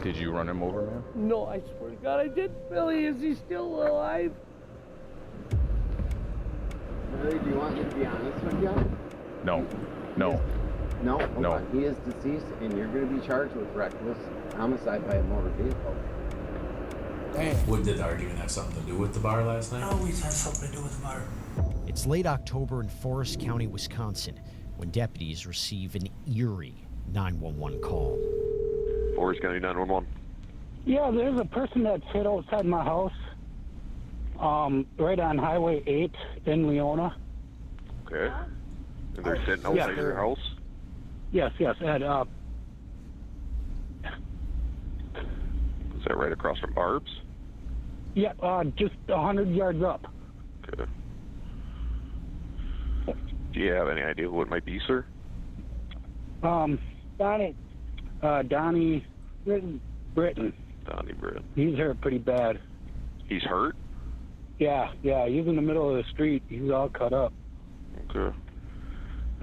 Did you run him over, man? No, I swear to God, I didn't. Billy, is he still alive? Billy, do you want me to be honest with you? No. No. No? Hold No. on. He is deceased, and you're going to be charged with reckless homicide by a motor vehicle. Damn. What, did the argument have something to do with the bar last night? Always has something to do with the bar. It's late October in Forest County, Wisconsin, when deputies receive an eerie 911 call. Forest County 911. Yeah, there's a person that's hit outside my house, right on Highway 8 in Leona. Okay. And they're sitting outside your house? Yes, Ed. Is that right across from Barb's? Yeah, just 100 yards up. Okay. Do you have any idea who it might be, sir? Donnie Britton. Donnie Britton. He's hurt pretty bad. He's hurt? Yeah, he's in the middle of the street. He's all cut up. Okay.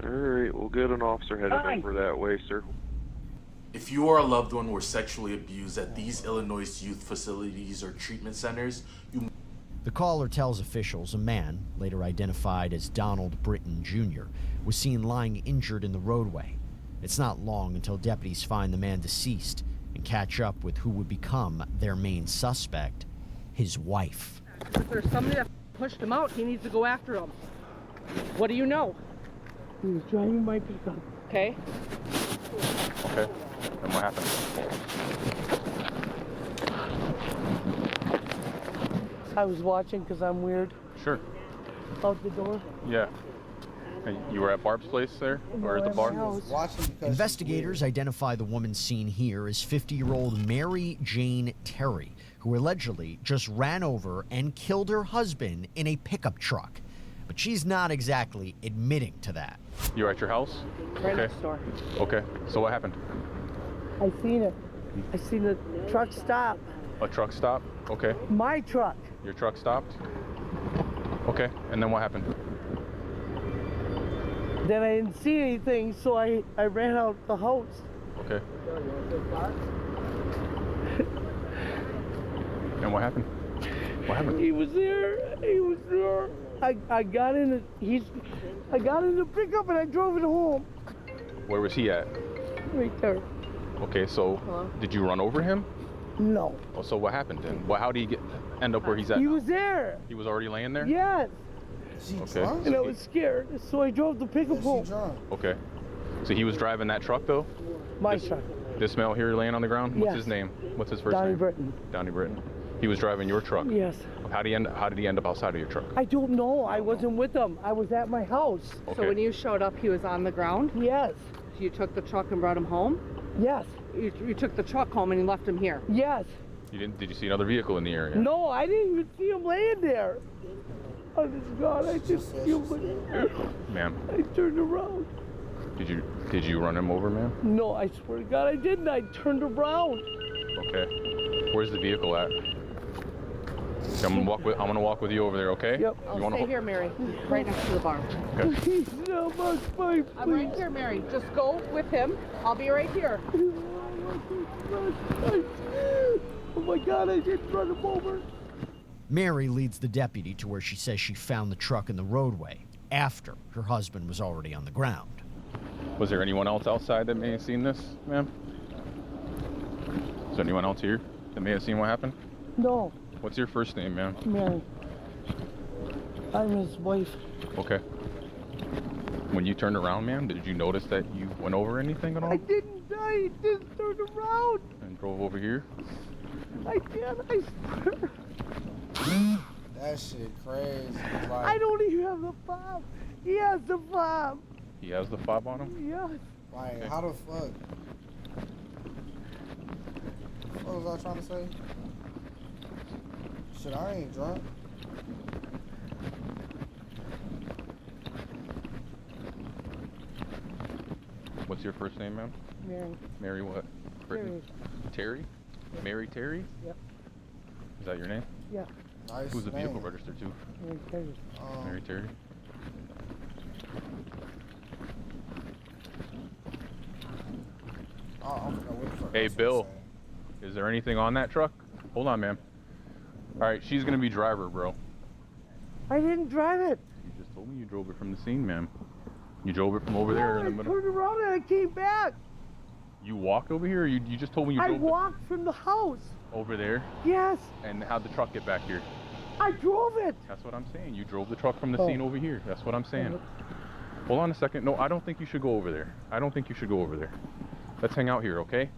All right, we'll get an officer headed over that way, sir. If you or a loved one were sexually abused at these Illinois youth facilities or treatment centers, The caller tells officials a man, later identified as Donald Britton Jr., was seen lying injured in the roadway. It's not long until deputies find the man deceased and catch up with who would become their main suspect, his wife. If there's somebody that pushed him out, he needs to go after him. What do you know? He was driving my pickup. Okay. Okay. And what happened? I was watching because I'm weird. Sure. Out the door. Yeah. And you were at Barb's place there? Or at the bar? Investigators identify the woman seen here as 50-year-old Mary Jane Terry, who allegedly just ran over and killed her husband in a pickup truck. But she's not exactly admitting to that. You were at your house? Right next door. Okay. So what happened? I seen it. I seen the truck stop. A truck stop? Okay. My truck. Your truck stopped? Okay. And then what happened? Then I didn't see anything, so I ran out the house. Okay. And what happened? What happened? He was there. He was there. I got in the pickup and I drove it home. Where was he at? Right there. Okay, so did you run over him? No. Oh, so what happened then? Well, how did he end up where he's at? He now? was there. He was already laying there? Yes. Okay. And I was scared, so I drove the pickup home. Okay. So he was driving that truck though? My truck. This male here laying on the ground? What's Yes. his name? What's his first Donnie name? Britton. Donnie Britton. He was driving your truck? Yes. How did he end up outside of your truck? I don't know. I wasn't with him. I was at my house. Okay. So when you showed up, he was on the ground? Yes. You took the truck and brought him home? Yes. You took the truck home and you left him here? Yes. Did you see another vehicle in the area? No, I didn't even see him laying there. Oh, God, I just feel it. Ma'am, I turned around. did you run him over, ma'am? No, I swear to God, I didn't. I turned around. Okay. Where's the vehicle at? I'm gonna walk with you over there, okay? Yep. I'll stay here, Mary, right next to the bar. Okay. Please, no, my please. I'm right here, Mary. Just go with him. I'll be right here. Oh my God, I didn't run him over. Mary leads the deputy to where she says she found the truck in the roadway after her husband was already on the ground. Was there anyone else outside that may have seen this, ma'am? Is there anyone else here that may have seen what happened? No, What's your first name, ma'am? Mary. I'm his wife. Okay. When you turned around, ma'am, did you notice that you went over anything at all? I didn't die. I just turned around. And drove over here? I did. I swear. That shit crazy. Like, I don't even have the fob. He has the fob. He has the fob on him? Yes. like Okay. how the fuck? What was I trying to say? Shit, I ain't drunk. What's your first name, ma'am? Mary. Mary what? Britton? Terry? Mary Terry? Yep. Is that your name? Yeah. Nice Who's the name. vehicle registered to? Mary Terry. Mary Terry? I forgot what the fuck I Hey, was gonna Bill. say. Is there anything on that truck? Hold on, ma'am. All right, she's gonna be driver, bro. I didn't drive it. You just told me you drove it from the scene, ma'am. You drove it from over there in the I middle. turned around and I came back. You walked over here, or you just told me you I drove walked from the house. over there? Yes, And how'd the truck get back here? I drove it. That's what I'm saying. You drove the truck from the Oh. scene over here. That's what I'm saying. Hold on a second. No, I don't think you should go over there. I don't think you should go over there. Let's hang out here, okay?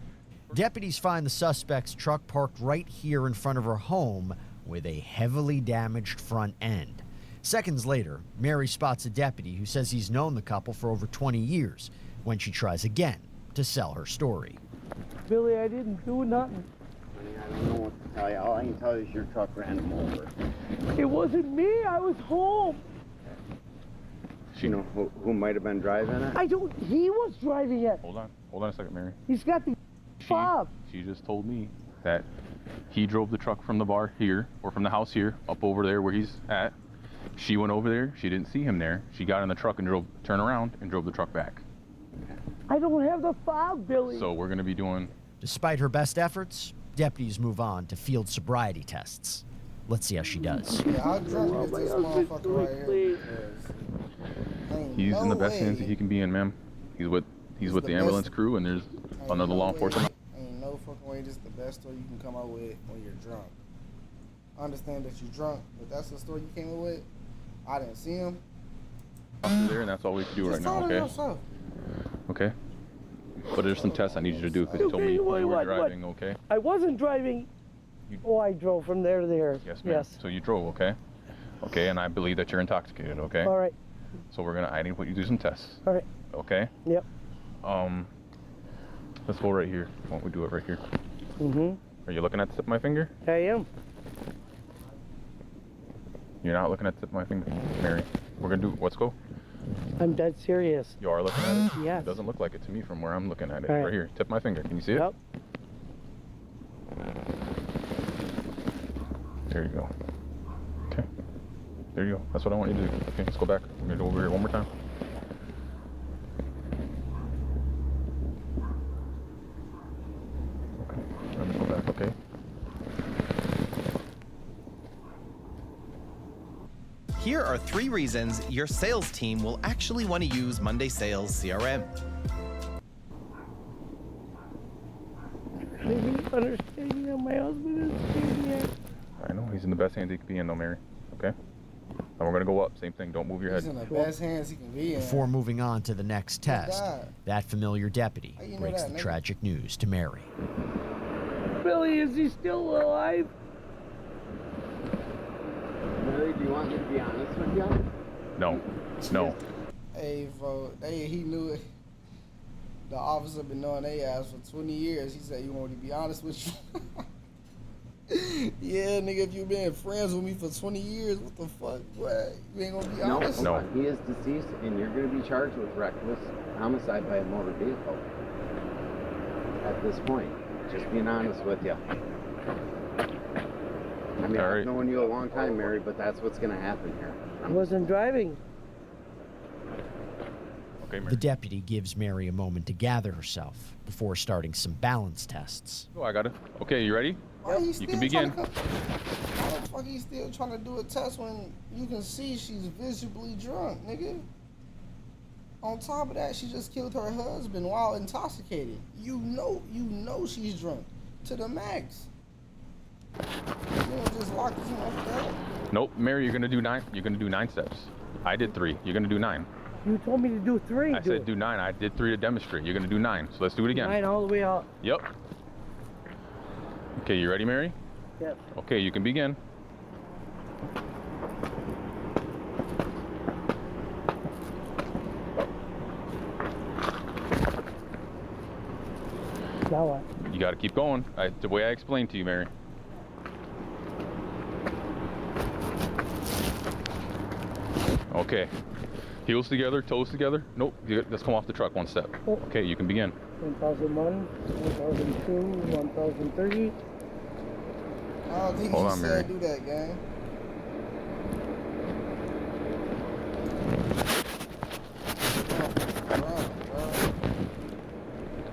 Deputies find the suspect's truck parked right here in front of her home with a heavily damaged front end. Seconds later, Mary spots a deputy who says he's known the couple for over 20 years when she tries again to sell her story. Billy, I didn't do nothing. Honey, I don't know what to tell you. All I can tell you is your truck ran him over. It wasn't me. I was home. You know who might have been driving it? He was driving it. Hold on a second, Mary. He's got the fob. She just told me that he drove the truck from the bar here, or from the house here, up over there where he's at. She went over there. She didn't see him there. She got in the truck and turned around and drove the truck back. I don't have the fob, Billy. So we're gonna be doing. Despite her best efforts, deputies move on to field sobriety tests. Let's see how she does. Yeah, how drunk is this motherfucker right here? please. Ain't He's in the no best way. hands that he can be in, ma'am. He's with the the ambulance best. crew, and there's Ain't another no law way. enforcement. Ain't no fucking way this is the best story you can come up with when you're drunk. I understand that you're drunk, but that's the story you came up with. I didn't see him. officer there, and that's all we can do right Just now, tell her okay? yourself. Okay. But there's some tests I need you to do because you told me you Okay, were what? driving, okay? I wasn't driving. Oh, I drove from there to there. Yes, ma'am. Yes. So you drove, okay? Okay, and I believe that you're intoxicated, okay? All right. So I need to put you through some tests, All right. okay? Yep. Let's go right here. Why don't we do it right here? Mm-hmm. Are you looking at the tip of my finger? I am. You're not looking at the tip of my finger, Mary. We're gonna do, let's go. I'm dead serious. You are looking at it? Yes. It doesn't look like it to me from where I'm looking at it. All right. Right here, tip of my finger. Can you see it? Yep. There you go. Okay. There you go. That's what I want you to do. Okay, let's go back. We're gonna go over here one more time. Okay. Let me go back, okay? Here are 3 reasons your sales team will actually want to use Monday Sales CRM. I didn't understand that my husband is staying here. I know, he's in the best hands he can be in though, Mary. Okay? And we're gonna go up. Same thing. Don't move your He's head. in the best hands he can be in. Before moving on to the next test, God. that familiar deputy How you know breaks that, the nigga? tragic news to Mary. Billy, is he still alive? Mary, do you want me to be honest with you? No. No. Hey, bro, he knew it. The officer been knowing they ass for 20 years. He said, you want me to be honest with you? Yeah, nigga, if you been friends with me for 20 years, what the fuck? What? You ain't gonna be No, honest? No. He is deceased, and you're going to be charged with reckless homicide by a motor vehicle. At this point, just being honest with you. I mean, All I've right. known you a long time, Mary, but that's what's going to happen here. I wasn't driving. Okay, Mary. The deputy gives Mary a moment to gather herself before starting some balance tests. Oh, I got it. Okay, you ready? Why he You still can begin. trying to Why the fuck he still trying to do a test when you can see she's visibly drunk, nigga? On top of that, she just killed her husband while intoxicated. You know she's drunk to the max. You don't just lock this one up there. Nope, Mary, you're gonna do 9. You're gonna do 9 steps. I did 3. You're gonna do 9. You told me to do 3. I said do 9. I did 3 to demonstrate. You're gonna do 9. So let's do it again. 9 all the way out. Yep. Okay, you ready, Mary? Yes. Okay, you can begin. Now what? You gotta keep going. The way I explained to you, Mary. Okay. Heels together, toes together. Nope. Let's come off the truck 1 step. Okay, you can begin. 1001, 1002, 1030. I don't think Hold you on, said Mary. do that, gang.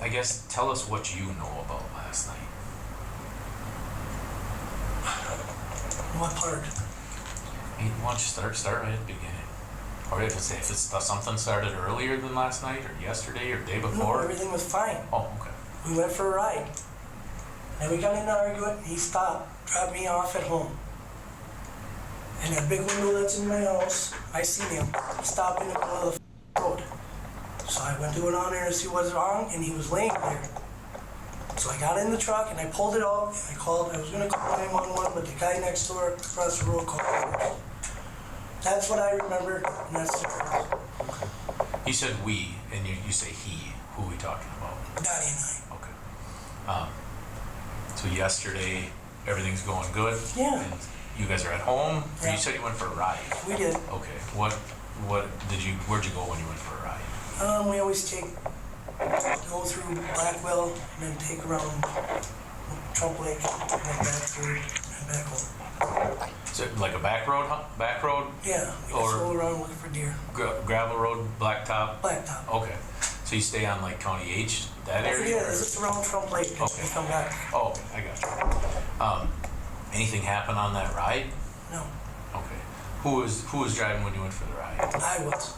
I guess tell us what you know about last night. What part? Hey, why don't you start right at the beginning? Or if it's something started earlier than last night, or yesterday, or day No, before. everything was fine. Oh, okay. We went for a ride. Then we got in an argument. He stopped, dropped me off at home. And that big window that's in my house, I seen him stop in the middle of the road. So I went to go down there to see what's wrong, and he was laying there. So I got in the truck and I pulled it out. And I was gonna call 911, but the guy next door across the road called me. That's what I remember, and that's the truth. You said we, and you say he. Who are we talking about? Donnie and I. Okay. So yesterday, everything's going good? Yeah. And you guys are at home? Yeah. You said you went for a ride? We did. Okay. Where'd you go when you went for a ride? We always go through Blackwell and then take around Trump Lake and then back through and back home. Is it like a back road? Back road? Yeah, we Or just go around looking for deer. Gravel road, blacktop? Blacktop. Okay. So you stay on like County H, that area? Yeah, it's just around Trump Lake. Okay. We come back. Oh, okay, I got you. Anything happen on that ride? No. Okay. Who was driving when you went for the ride? I was.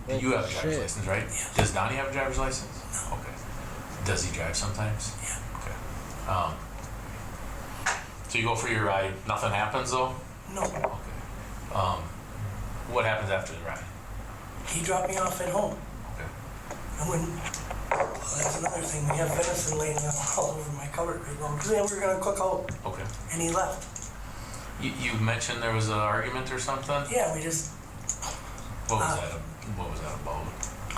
You have a driver's license, right? Yeah. Does Donnie have a driver's license? No. Okay. Does he drive sometimes? Yeah. Okay. So you go for your ride, nothing happens though? No. Okay. What happens after the ride? He dropped me off at home. Okay. And when, that's another thing, we have venison laying all over my cupboard right now. Because then we were going to cook out. Okay. And he left. You mentioned there was an argument or something? Yeah, we just. What was that about?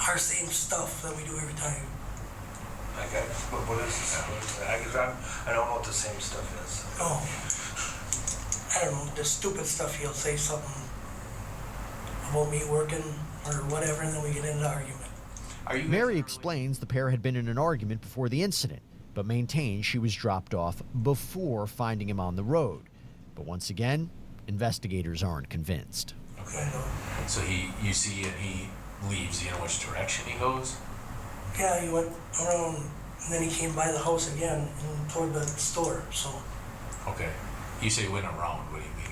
Our same stuff that we do every time. Okay, what is this? I don't know what the same stuff is. Oh. I don't know, the stupid stuff. He'll say something about me working or whatever, and then we get into an argument. Mary explains the pair had been in an argument before the incident, but maintains she was dropped off before finding him on the road. But once again, investigators aren't convinced. Okay. So you see it, he leaves, you know which direction he goes? Yeah, he went around, and then he came by the house again and toward the store, so. Okay. You say went around, what do you mean?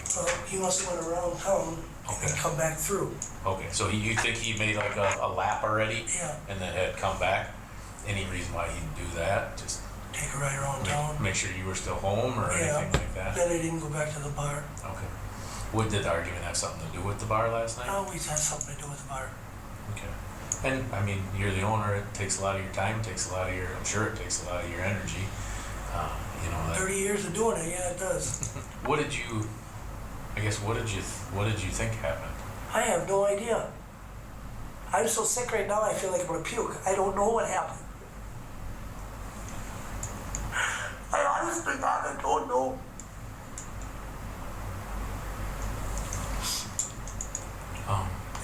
He must have went around town and come back through. Okay, so you think he made like a lap already? Yeah. And then had come back? Any reason why he'd do that? Just take a ride around town. Make sure you were still home or anything like that? Then I didn't go back to the bar. Okay. What did the argument have something to do with the bar last night? Always had something to do with the bar. Okay. And I mean, you're the owner. It takes a lot of your time. Takes a lot of your. I'm sure it takes a lot of your energy. You know. 30 years of doing it, yeah, it does. What did you? I guess what did you think happened? I have no idea. I'm so sick right now. I feel like I'm gonna puke. I don't know what happened. I honestly, God, I don't know.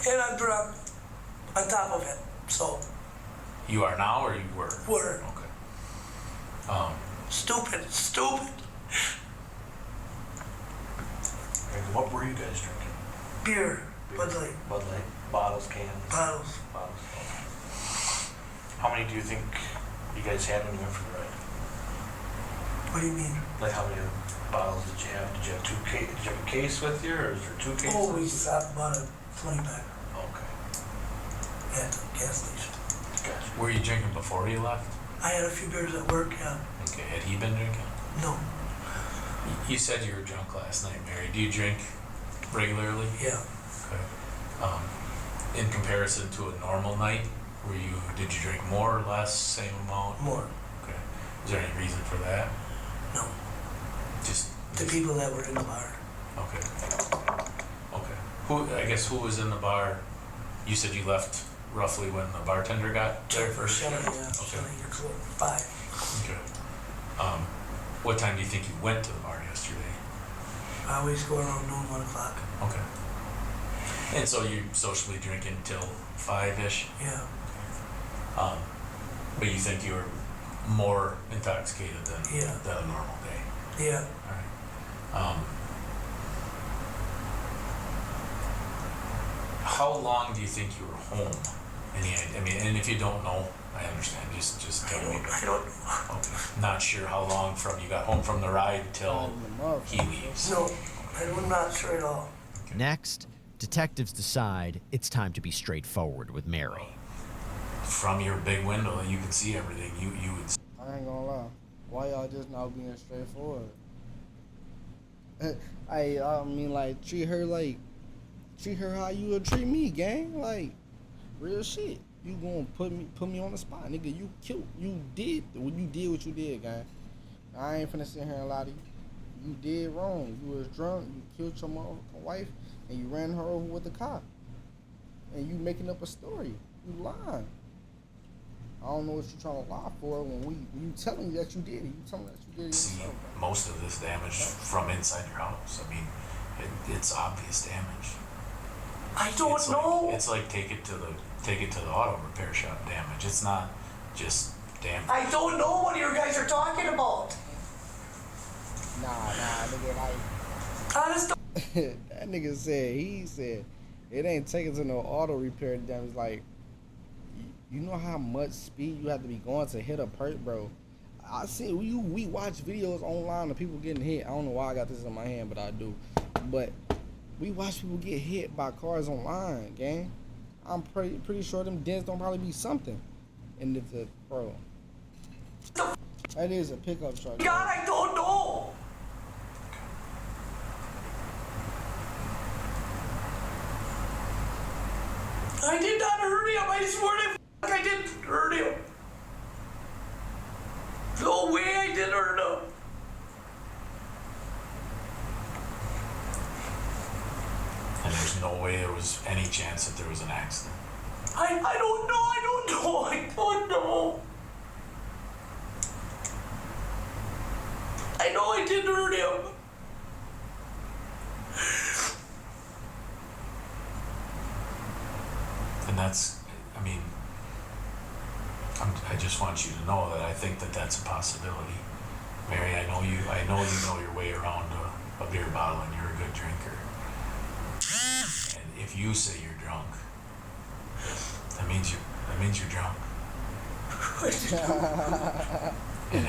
And I'm drunk on top of it, so. You are now, or you were? Were. Okay. Stupid. And what were you guys drinking? Beer. Bud Light. Bud Light. Bottles, cans? Bottles. Okay. How many do you think you guys had when you went for the ride? What do you mean? Like how many bottles did you have? Did you have did you have a case with you, or is there 2 cases? Oh, we bought a 20-pack. Okay. At the gas station. Gotcha. Were you drinking before you left? I had a few beers at work, yeah. Okay. Had he been drinking? No. You said you were drunk last night, Mary. Do you drink regularly? Yeah. Okay. In comparison to a normal night, did you drink more or less, same amount? More. Okay. Is there any reason for that? No. Just the people that were in the bar. Okay. Who was in the bar? You said you left roughly when the bartender got there first? Yeah. Okay. 5. Okay. What time do you think you went to the bar yesterday? I always go around noon, 1 o'clock. Okay. And so you're socially drinking till 5-ish? Yeah. But you think you were more intoxicated than a normal day? Yeah. All right. How long do you think you were home I mean, and if you don't know, I understand. Just tell me. I don't. Okay. Not sure how long from you got home from the ride till he leaves. No, I'm not sure at all. Next, detectives decide it's time to be straightforward with Mary. From your big window, you can see everything. You would. I ain't gonna lie. Why y'all just not being straightforward? I mean, like, treat her how you would treat me, gang. Like, real shit. You gonna put me on the spot, nigga. You did what you did, gang. I ain't finna sit here and lie to you. You did wrong. You was drunk. You killed your motherfucking wife, and you ran her over with the cop. And you making up a story. You lying. I don't know what you're trying to lie for when you telling me that you did it. You telling me that you did it See yourself. most of this damage from inside your house. I mean, it's obvious damage. I don't know. It's like take it to the auto repair shop damage. It's not just damage. I don't know what you guys are talking about. Nah, nigga, like. Honest. That nigga said, it ain't taken to no auto repair damage. Like, you know how much speed you have to be going to hit a perk, bro. I see we watch videos online of people getting hit. I don't know why I got this in my hand, but I do. But we watch people get hit by cars online, gang. I'm pretty sure them dents don't probably be something. And if the bro, that is a pickup truck. God, I don't know. I did not hurt him. I swear to I didn't hurt him. No way I didn't hurt him. And there's no way there was any chance that there was an accident. I don't know. I don't know. I know I didn't hurt him. And that's, I mean, I just want you to know that I think that that's a possibility. Mary, I know you know your way around a beer bottle and you're a good drinker. And if you say you're drunk, that means you're drunk. And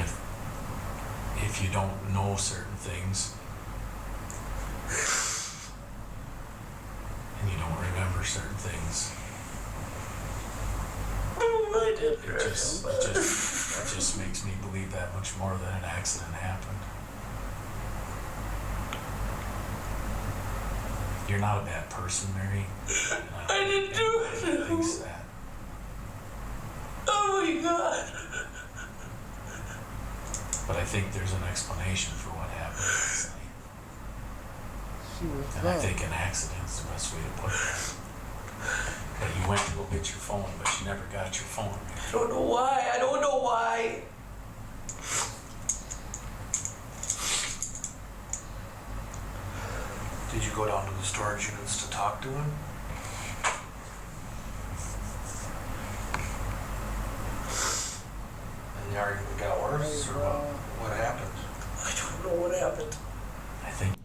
if you don't know certain things and you don't remember certain things, it just makes me believe that much more that an accident happened. You're not a bad person, Mary. I didn't do it. Thinks that. Oh my God. But I think there's an explanation for what happened last night. She was And I think an accident's the best way to put it. But you went to go get your phone, but you never got your phone. I don't know why. I don't know why. Did you go down to the storage units to talk to him? And the argument got worse, or what happened? I don't know what happened.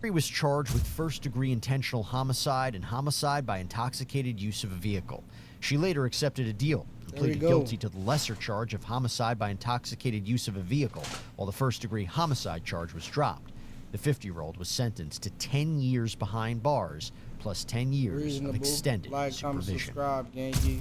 Mary was charged with first-degree intentional homicide and homicide by intoxicated use of a vehicle. She later accepted a deal and pleaded guilty to the lesser charge of homicide by intoxicated use of a vehicle, while the first-degree homicide charge was dropped. The 50-year-old was sentenced to 10 years behind bars, plus 10 years of extended like, supervision. Subscribe, gangy.